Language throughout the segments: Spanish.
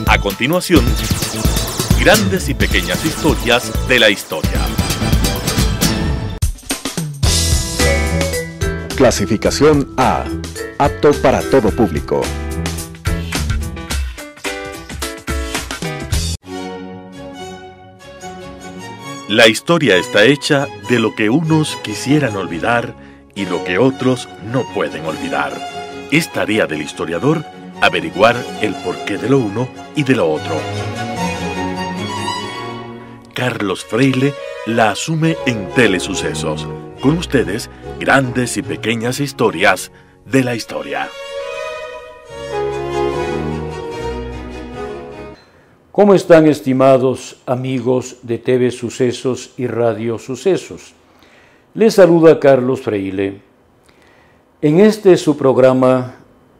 A continuación, grandes y pequeñas historias de la historia. Clasificación A. Apto para todo público. La historia está hecha de lo que unos quisieran olvidar y lo que otros no pueden olvidar. Es tarea del historiador averiguar el porqué de lo uno y de lo otro. Carlos Freile la asume en Telesucesos. Con ustedes, grandes y pequeñas historias de la historia. ¿Cómo están, estimados amigos de TV Sucesos y Radio Sucesos? Les saluda Carlos Freile. En este su programa,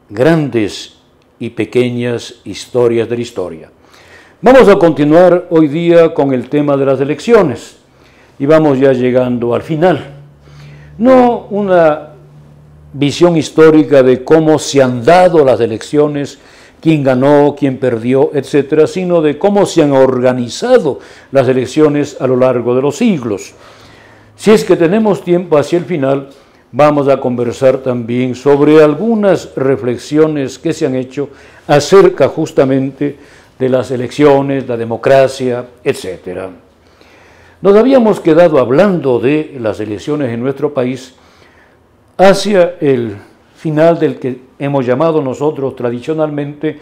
Grandes y Pequeñas Historias de la Historia. Vamos a continuar hoy día con el tema de las elecciones y vamos ya llegando al final. No una visión histórica de cómo se han dado las elecciones, quién ganó, quién perdió, etcétera, sino de cómo se han organizado las elecciones a lo largo de los siglos. Si es que tenemos tiempo hacia el final, vamos a conversar también sobre algunas reflexiones que se han hecho acerca justamente de las elecciones, la democracia, etcétera. Nos habíamos quedado hablando de las elecciones en nuestro país hacia el final del que hemos llamado nosotros tradicionalmente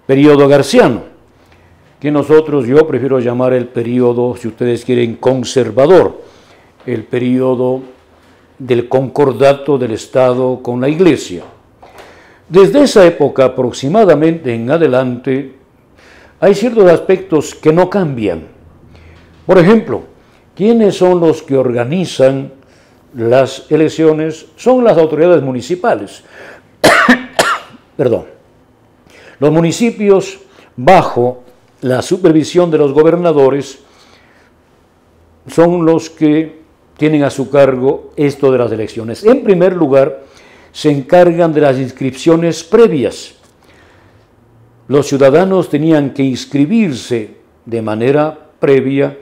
periodo garciano, que yo prefiero llamar el periodo, si ustedes quieren, conservador, el periodo del concordato del Estado con la Iglesia. Desde esa época aproximadamente en adelante hay ciertos aspectos que no cambian. Por ejemplo, ¿quiénes son los que organizan las elecciones? Son las autoridades municipales. Perdón. Los municipios, bajo la supervisión de los gobernadores, son los que tienen a su cargo esto de las elecciones. En primer lugar, se encargan de las inscripciones previas. Los ciudadanos tenían que inscribirse de manera previa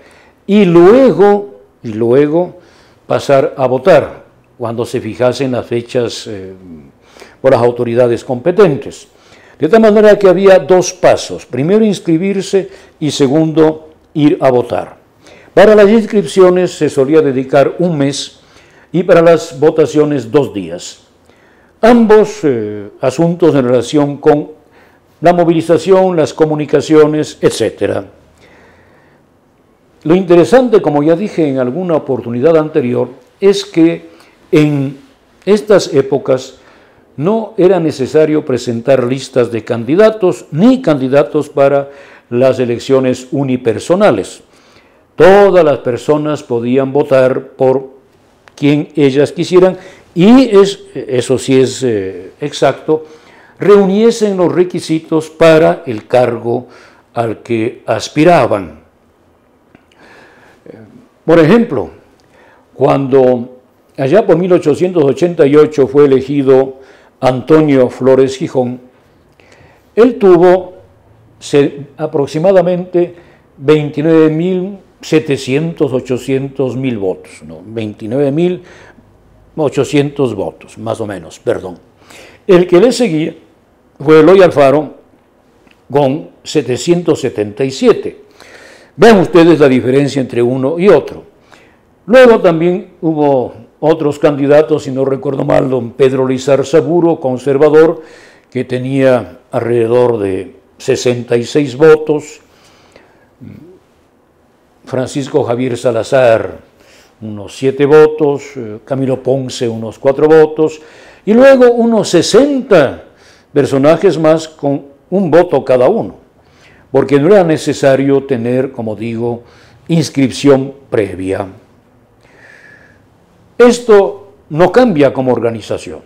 y luego pasar a votar cuando se fijasen las fechas por las autoridades competentes. De tal manera que había dos pasos: primero inscribirse y segundo ir a votar. Para las inscripciones se solía dedicar un mes y para las votaciones 2 días. Ambos asuntos en relación con la movilización, las comunicaciones, etc. Lo interesante, como ya dije en alguna oportunidad anterior, es que en estas épocas no era necesario presentar listas de candidatos ni candidatos para las elecciones unipersonales. Todas las personas podían votar por quien ellas quisieran y eso sí es exacto, reuniesen los requisitos para el cargo al que aspiraban. Por ejemplo, cuando allá por 1888 fue elegido Antonio Flores Gijón, él tuvo aproximadamente 29.700 votos, ¿no? 29.800 votos, más o menos, perdón. El que le seguía fue Eloy Alfaro con 777. Vean ustedes la diferencia entre uno y otro. Luego también hubo otros candidatos, si no recuerdo mal, don Pedro Lizar Saburo, conservador, que tenía alrededor de 66 votos. Francisco Javier Salazar, unos 7 votos. Camilo Ponce, unos 4 votos. Y luego unos 60 personajes más con un voto cada uno, porque no era necesario tener, como digo, inscripción previa. Esto no cambia como organización.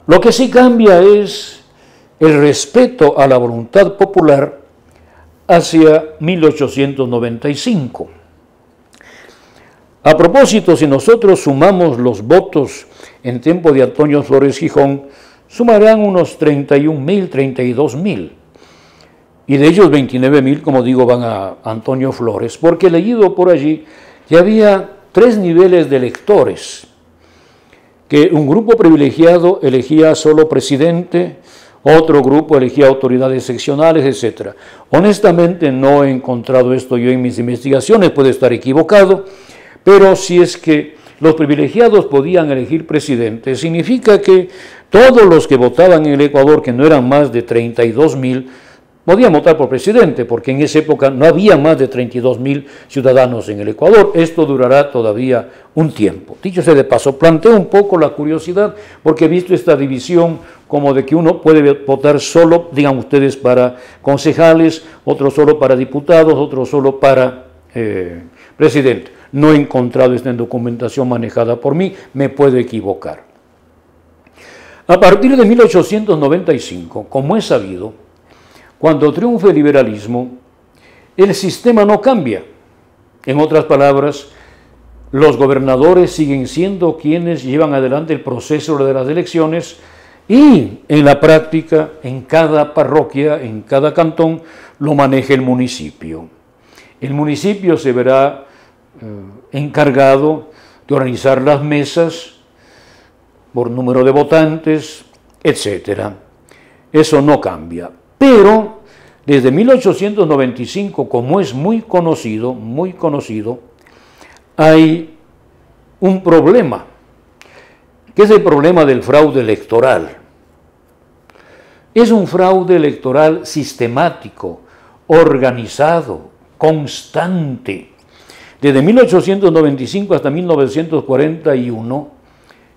Lo que sí cambia es el respeto a la voluntad popular hacia 1895. A propósito, si nosotros sumamos los votos en tiempo de Antonio Flores Gijón, sumarán unos 31.000, 32.000. y de ellos 29.000, como digo, van a Antonio Flores, porque he leído por allí que había 3 niveles de electores, que un grupo privilegiado elegía solo presidente, otro grupo elegía autoridades seccionales, etc. Honestamente no he encontrado esto yo en mis investigaciones, puede estar equivocado, pero si es que los privilegiados podían elegir presidente, significa que todos los que votaban en el Ecuador, que no eran más de 32.000, podían votar por presidente, porque en esa época no había más de 32.000 ciudadanos en el Ecuador. Esto durará todavía un tiempo. Dicho sea de paso, planteo un poco la curiosidad, porque he visto esta división como de que uno puede votar solo, digan ustedes, para concejales, otro solo para diputados, otro solo para presidente. No he encontrado esta documentación manejada por mí, me puedo equivocar. A partir de 1895, como es sabido, cuando triunfa el liberalismo, el sistema no cambia. En otras palabras, los gobernadores siguen siendo quienes llevan adelante el proceso de las elecciones y en la práctica, en cada parroquia, en cada cantón, lo maneja el municipio. El municipio se verá encargado de organizar las mesas por número de votantes, etc. Eso no cambia. Pero desde 1895, como es muy conocido, hay un problema, que es el problema del fraude electoral. Es un fraude electoral sistemático, organizado, constante. Desde 1895 hasta 1941,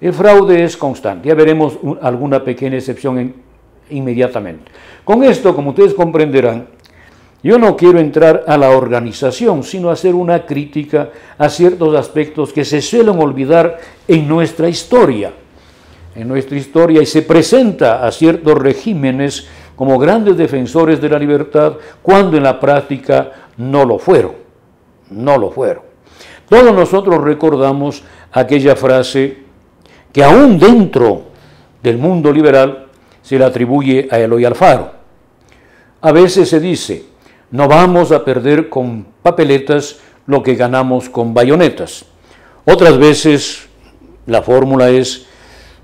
el fraude es constante. Ya veremos alguna pequeña excepción inmediatamente. Con esto, como ustedes comprenderán, yo no quiero entrar a la organización, sino hacer una crítica a ciertos aspectos que se suelen olvidar en nuestra historia. Y se presenta a ciertos regímenes como grandes defensores de la libertad, cuando en la práctica no lo fueron. Todos nosotros recordamos aquella frase que aún dentro del mundo liberal se le atribuye a Eloy Alfaro. A veces se dice, no vamos a perder con papeletas lo que ganamos con bayonetas. Otras veces la fórmula es,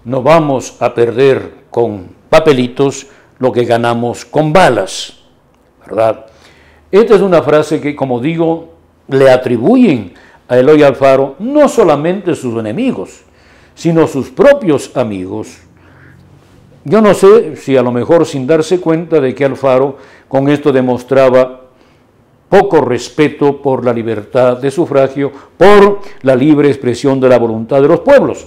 no vamos a perder con papelitos lo que ganamos con balas, ¿verdad? Esta es una frase que, como digo, le atribuyen a Eloy Alfaro no solamente sus enemigos, sino sus propios amigos. Yo no sé si a lo mejor sin darse cuenta de que Alfaro con esto demostraba poco respeto por la libertad de sufragio, por la libre expresión de la voluntad de los pueblos.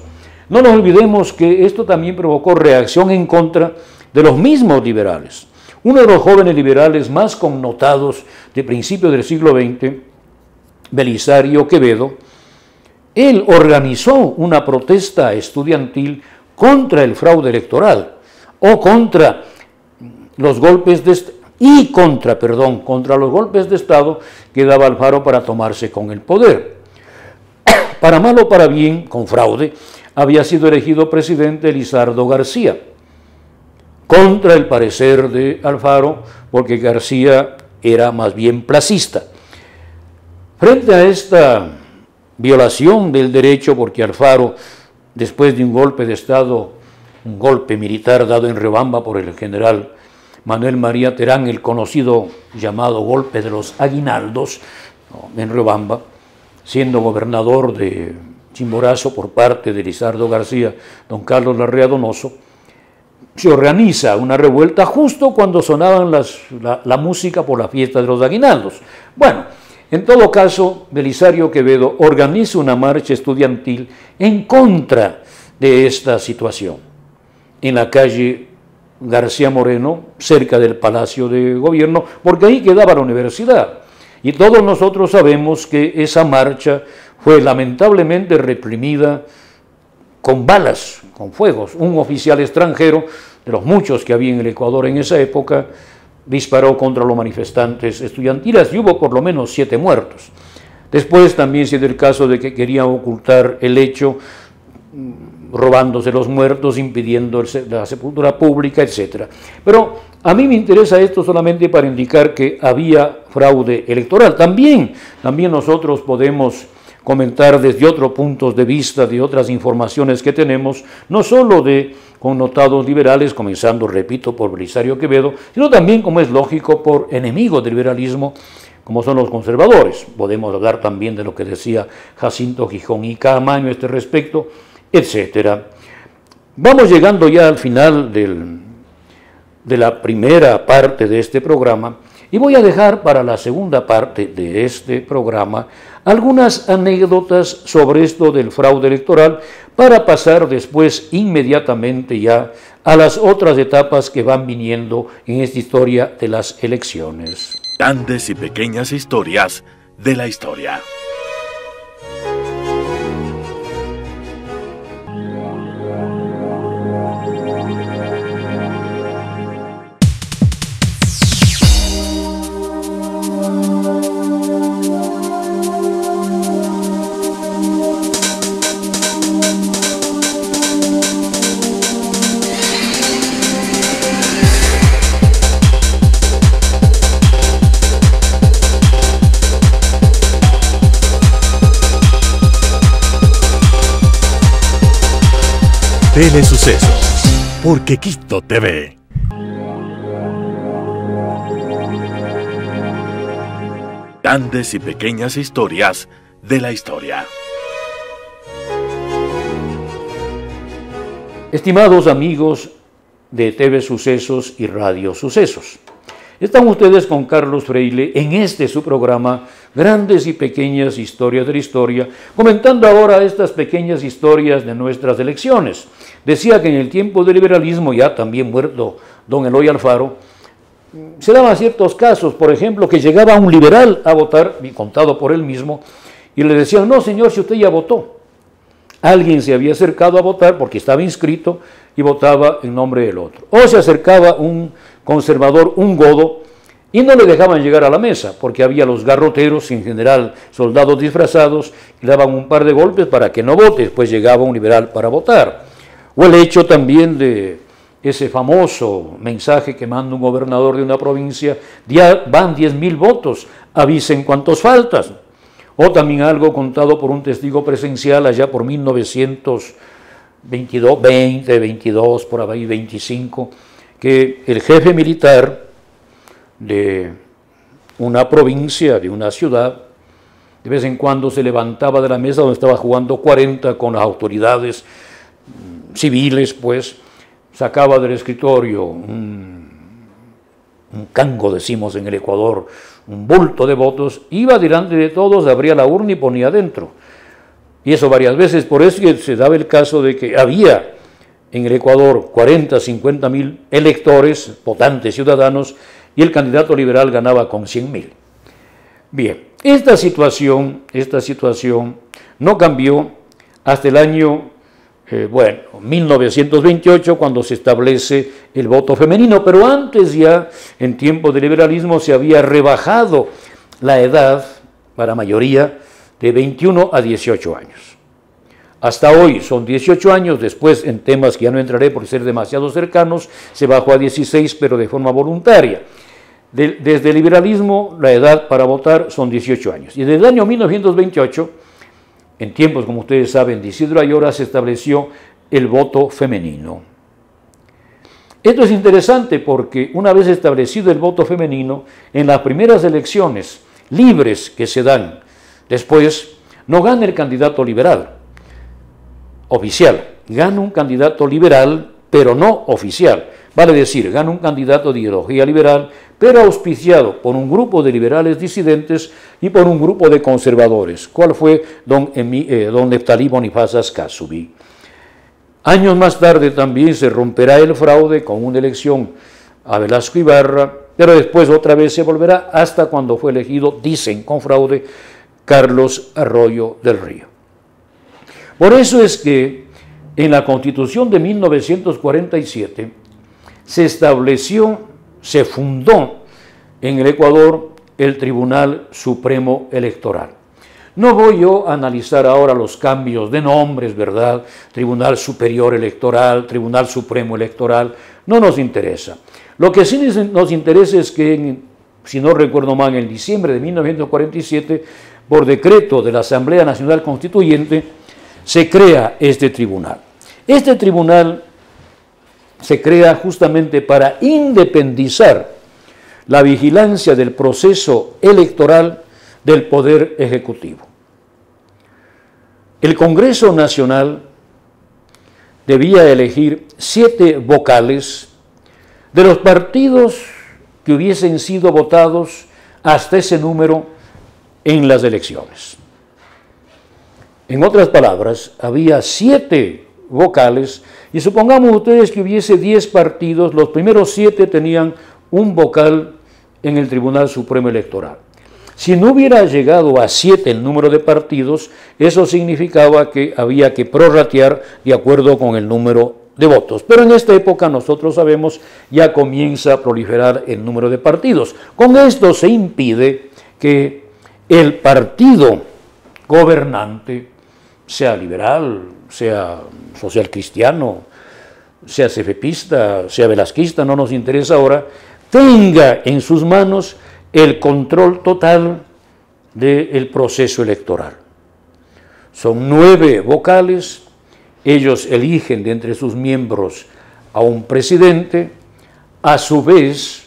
No nos olvidemos que esto también provocó reacción en contra de los mismos liberales. Uno de los jóvenes liberales más connotados de principios del siglo XX, Belisario Quevedo, él organizó una protesta estudiantil contra el fraude electoral o contra los golpes de contra los golpes de Estado que daba Alfaro para tomarse con el poder. Para mal o para bien, con fraude, había sido elegido presidente Lizardo García, contra el parecer de Alfaro, porque García era más bien placista. Frente a esta violación del derecho, porque Alfaro, después de un golpe de Estado, un golpe militar dado en Riobamba por el general Manuel María Terán, el conocido llamado golpe de los aguinaldos, en Riobamba, siendo gobernador de Chimborazo por parte de Lizardo García, don Carlos Larrea Donoso, se organiza una revuelta justo cuando sonaban la música por la fiesta de los aguinaldos. Bueno, en todo caso, Belisario Quevedo organiza una marcha estudiantil en contra de esta situación, en la calle García Moreno, cerca del Palacio de Gobierno, porque ahí quedaba la universidad. Y todos nosotros sabemos que esa marcha fue lamentablemente reprimida con balas, con fuegos. Un oficial extranjero, de los muchos que había en el Ecuador en esa época, disparó contra los manifestantes estudiantiles y hubo por lo menos 7 muertos. Después también se dio el caso de que querían ocultar el hecho, robándose los muertos, impidiendo la sepultura pública, etc. Pero A mí me interesa esto solamente para indicar que había fraude electoral. También nosotros podemos comentar desde otros puntos de vista, de otras informaciones que tenemos, no solo de connotados liberales, comenzando, repito, por Belisario Quevedo, sino también, como es lógico, por enemigos del liberalismo, como son los conservadores. Podemos hablar también de lo que decía Jacinto Gijón y Caamaño a este respecto, etc. Vamos llegando ya al final de la primera parte de este programa, y voy a dejar para la segunda parte de este programa algunas anécdotas sobre esto del fraude electoral para pasar después inmediatamente ya a las otras etapas que van viniendo en esta historia de las elecciones. Grandes y pequeñas historias de la historia. Telesucesos, porque Quito TV. Grandes y pequeñas historias de la historia. Estimados amigos de TV Sucesos y Radio Sucesos, están ustedes con Carlos Freile en este su programa Grandes y Pequeñas Historias de la Historia, comentando ahora estas pequeñas historias de nuestras elecciones. Decía que en el tiempo del liberalismo, ya también muerto don Eloy Alfaro, se daban ciertos casos, por ejemplo, que llegaba un liberal a votar, contado por él mismo, y le decían, no señor, si usted ya votó. Alguien se había acercado a votar porque estaba inscrito y votaba en nombre del otro. O se acercaba un conservador, un godo, y no le dejaban llegar a la mesa, porque había los garroteros, en general soldados disfrazados, y le daban un par de golpes para que no vote, después llegaba un liberal para votar. O el hecho también de ese famoso mensaje que manda un gobernador de una provincia, ya van 10.000 votos, avisen cuántos faltas. O también algo contado por un testigo presencial allá por 1922, 22, por ahí 25, que el jefe militar de una provincia, de una ciudad, de vez en cuando se levantaba de la mesa donde estaba jugando 40 con las autoridades civiles, pues, sacaba del escritorio un cango, decimos en el Ecuador, un bulto de votos, iba delante de todos, abría la urna y ponía dentro. Y eso varias veces, por eso que se daba el caso de que había en el Ecuador 40, 50.000 electores, votantes ciudadanos, y el candidato liberal ganaba con 100.000. Bien, esta situación no cambió hasta el año 1928, cuando se establece el voto femenino, pero antes ya, en tiempos de liberalismo, se había rebajado la edad para mayoría de 21 a 18 años. Hasta hoy son 18 años, después en temas que ya no entraré por ser demasiado cercanos, se bajó a 16, pero de forma voluntaria. Desde el liberalismo, la edad para votar son 18 años. Y desde el año 1928, en tiempos, como ustedes saben, de Isidro Ayora, se estableció el voto femenino. Esto es interesante porque una vez establecido el voto femenino, en las primeras elecciones libres que se dan, después no gana el candidato liberal oficial, gana un candidato liberal, pero no oficial. Vale decir, gana un candidato de ideología liberal, pero auspiciado por un grupo de liberales disidentes y por un grupo de conservadores, cual fue don Neftalí Bonifaz Ascasubi. Años más tarde también se romperá el fraude con una elección a Velasco Ibarra, pero después otra vez se volverá hasta cuando fue elegido, dicen con fraude, Carlos Arroyo del Río. Por eso es que en la Constitución de 1947 se fundó en el Ecuador el Tribunal Supremo Electoral. No voy yo a analizar ahora los cambios de nombres, ¿verdad? Tribunal Superior Electoral, Tribunal Supremo Electoral, no nos interesa. Lo que sí nos interesa es que, si no recuerdo mal, en diciembre de 1947, por decreto de la Asamblea Nacional Constituyente, se crea este tribunal. Este tribunal se crea justamente para independizar la vigilancia del proceso electoral del Poder Ejecutivo. El Congreso Nacional debía elegir 7 vocales de los partidos que hubiesen sido votados hasta ese número en las elecciones. En otras palabras, había 7 vocales y supongamos ustedes que hubiese 10 partidos, los primeros 7 tenían un vocal en el Tribunal Supremo Electoral. Si no hubiera llegado a 7 el número de partidos, eso significaba que había que prorratear de acuerdo con el número de votos. Pero en esta época nosotros sabemos ya comienza a proliferar el número de partidos. Con esto se impide que el partido gobernante, sea liberal, sea social cristiano, sea cefepista, sea velasquista, no nos interesa ahora, tenga en sus manos el control total del proceso electoral. Son 9 vocales, ellos eligen de entre sus miembros a un presidente, a su vez,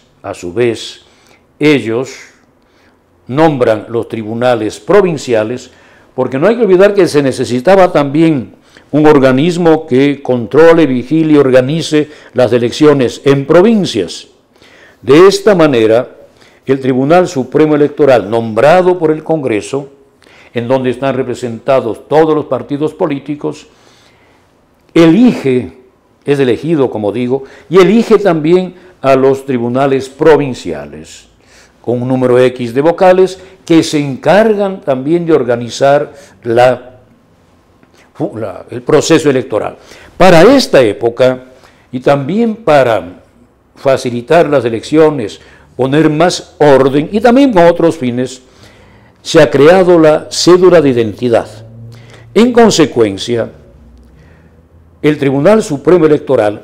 ellos nombran los tribunales provinciales, porque no hay que olvidar que se necesitaba también un organismo que controle, vigile y organice las elecciones en provincias. De esta manera, el Tribunal Supremo Electoral, nombrado por el Congreso, en donde están representados todos los partidos políticos, es elegido, como digo, y elige también a los tribunales provinciales, con un número X de vocales, que se encargan también de organizar el proceso electoral. Para esta época, y también para facilitar las elecciones, poner más orden, y también con otros fines, se ha creado la cédula de identidad. En consecuencia, el Tribunal Supremo Electoral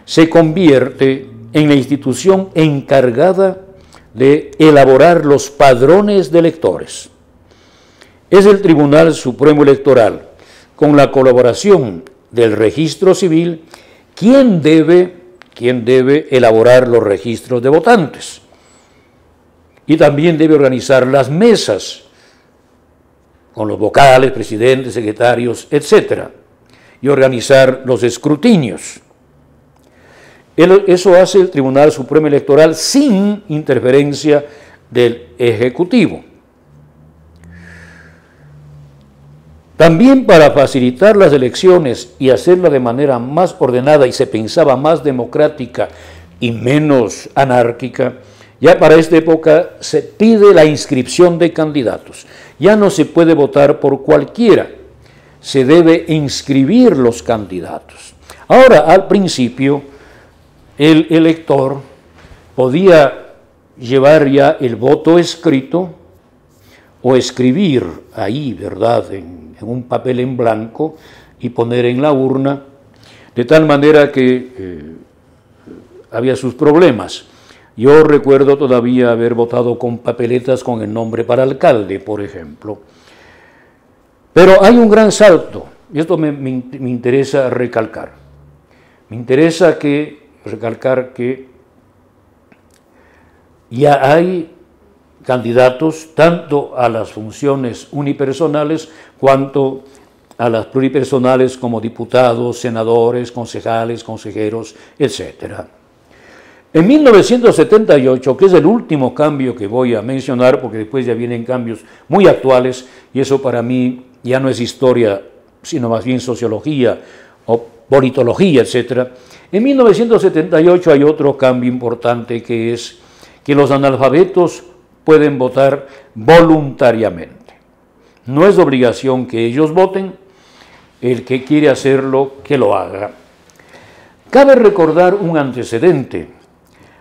se convierte en la institución encargada de elaborar los padrones de electores. Es el Tribunal Supremo Electoral, con la colaboración del Registro Civil, quien debe elaborar los registros de votantes. Y también debe organizar las mesas, con los vocales, presidentes, secretarios, etc., y organizar los escrutinios. Eso hace el Tribunal Supremo Electoral sin interferencia del Ejecutivo. También para facilitar las elecciones y hacerla de manera más ordenada y se pensaba más democrática y menos anárquica, ya para esta época se pide la inscripción de candidatos. Ya no se puede votar por cualquiera, se debe inscribir los candidatos. Ahora, al principio, el elector podía llevar ya el voto escrito o escribir ahí, ¿verdad?, en un papel en blanco y poner en la urna, de tal manera que había sus problemas. Yo recuerdo todavía haber votado con papeletas con el nombre para alcalde, por ejemplo. Pero hay un gran salto, y esto me interesa recalcar. Me interesa recalcar que ya hay candidatos tanto a las funciones unipersonales cuanto a las pluripersonales como diputados, senadores, concejales, consejeros, etc. En 1978, que es el último cambio que voy a mencionar, porque después ya vienen cambios muy actuales, y eso para mí ya no es historia, sino más bien sociología o politología, etc. En 1978 hay otro cambio importante, que es que los analfabetos pueden votar voluntariamente. No es obligación que ellos voten, el que quiere hacerlo, que lo haga. Cabe recordar un antecedente.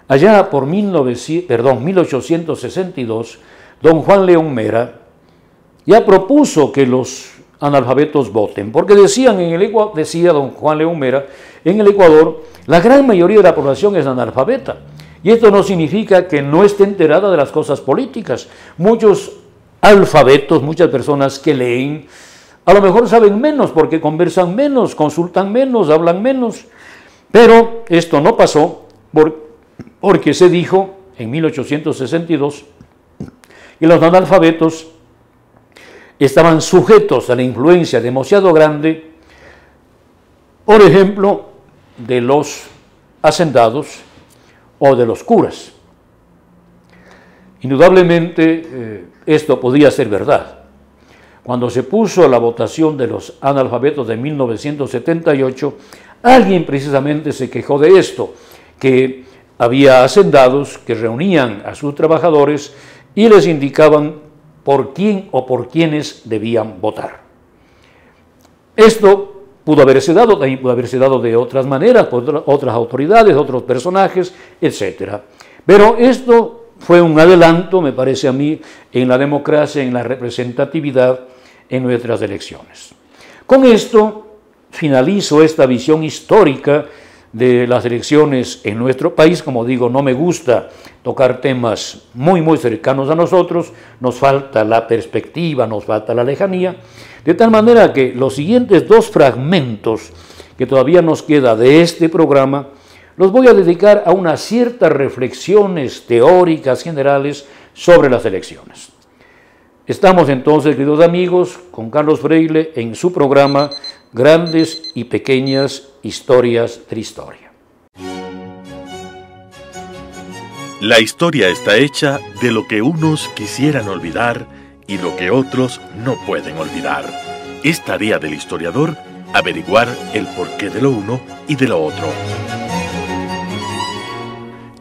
Allá por 1862, don Juan León Mera ya propuso que los analfabetos voten, porque decía don Juan León Mera, en el Ecuador la gran mayoría de la población es analfabeta. Y esto no significa que no esté enterada de las cosas políticas. Muchos alfabetos, muchas personas que leen, a lo mejor saben menos porque conversan menos, consultan menos, hablan menos. Pero esto no pasó porque se dijo en 1862 que los analfabetos estaban sujetos a la influencia demasiado grande, por ejemplo, de los hacendados o de los curas. Indudablemente esto podía ser verdad. Cuando se puso la votación de los analfabetos de 1978, alguien precisamente se quejó de esto, que había hacendados que reunían a sus trabajadores y les indicaban por quién o por quiénes debían votar. Esto pudo haberse dado, también pudo haberse dado de otras maneras, por otras autoridades, otros personajes, etc. Pero esto fue un adelanto, me parece a mí, en la democracia, en la representatividad en nuestras elecciones. Con esto finalizo esta visión histórica de las elecciones en nuestro país. Como digo, no me gusta tocar temas muy cercanos a nosotros, nos falta la perspectiva, nos falta la lejanía, de tal manera que los siguientes dos fragmentos que todavía nos queda de este programa los voy a dedicar a unas ciertas reflexiones teóricas generales sobre las elecciones. Estamos entonces, queridos amigos, con Carlos Freile en su programa Grandes y Pequeñas Historias de la Historia. La historia está hecha de lo que unos quisieran olvidar y lo que otros no pueden olvidar. Es tarea del historiador averiguar el porqué de lo uno y de lo otro.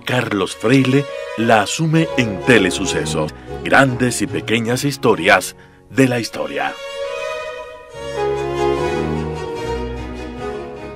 Carlos Freile la asume en Telesucesos, Grandes y Pequeñas Historias de la Historia.